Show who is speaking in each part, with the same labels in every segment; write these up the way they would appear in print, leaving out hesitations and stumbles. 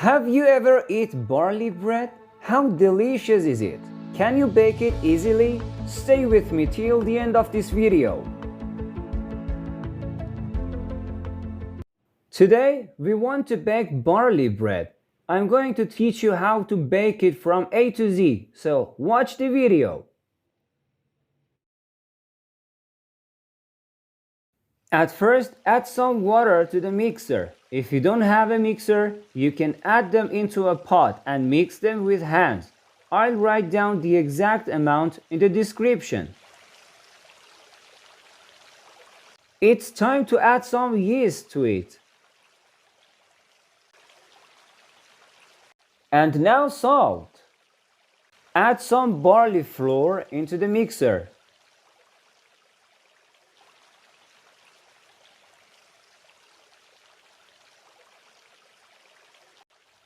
Speaker 1: Have you ever eaten barley bread? How delicious is it? Can you bake it easily? Stay with me till the end of this video. Today we want to bake barley bread. I'm going to teach you how to bake it from A to Z, so watch the video. At first, add some water to the mixer. If you don't have a mixer, you can add them into a pot and mix them with hands. I'll write down the exact amount in the description. It's time to add some yeast to it. And now salt. Add some barley flour into the mixer.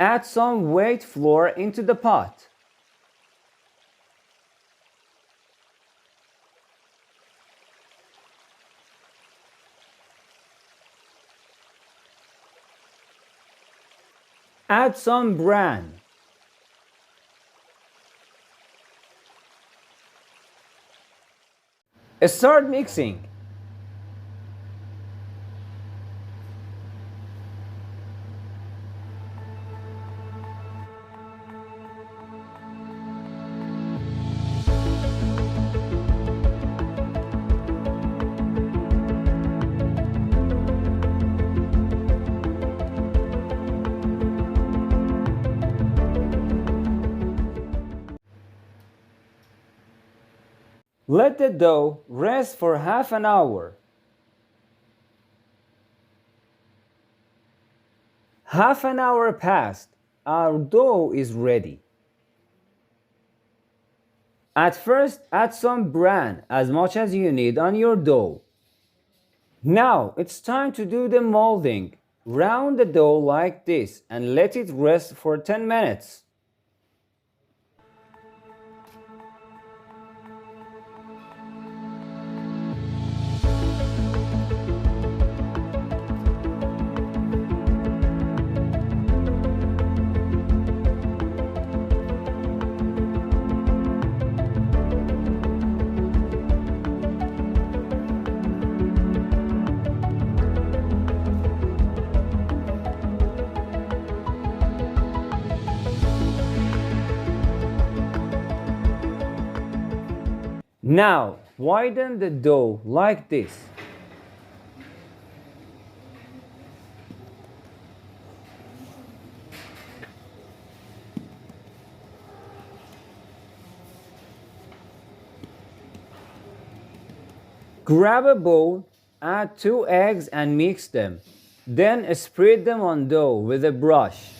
Speaker 1: Add some wheat flour into the pot. Add some bran. Start mixing. Let the dough rest for half an hour. Half an hour passed. Our dough is ready. At first, add some bran, as much as you need on your dough. Now, it's time to do the molding. Round the dough like this and let it rest for 10 minutes. Now, widen the dough like this. Grab a bowl, add 2 eggs and mix them. Then spread them on dough with a brush.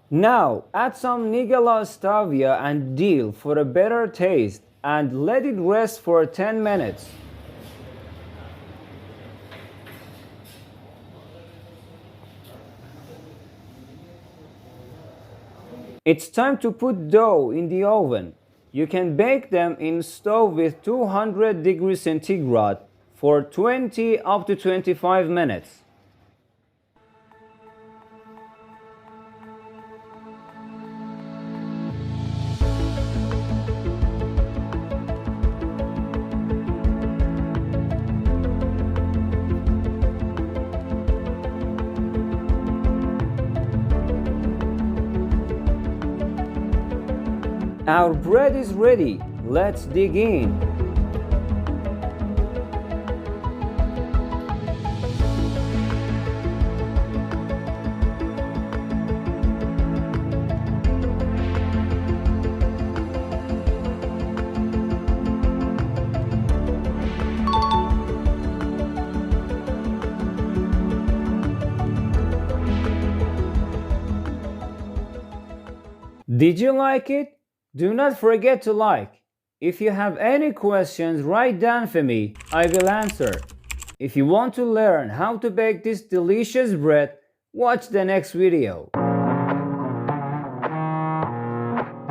Speaker 1: Now, add some Nigella Stavia and dill for a better taste and let it rest for 10 minutes. It's time to put dough in the oven. You can bake them in stove with 200 degrees centigrade for 20 up to 25 minutes. Our bread is ready. Let's dig in. Did you like it? Do not forget to like. If you have any questions, write down for me. I will answer. If you want to learn how to bake this delicious bread, watch the next video.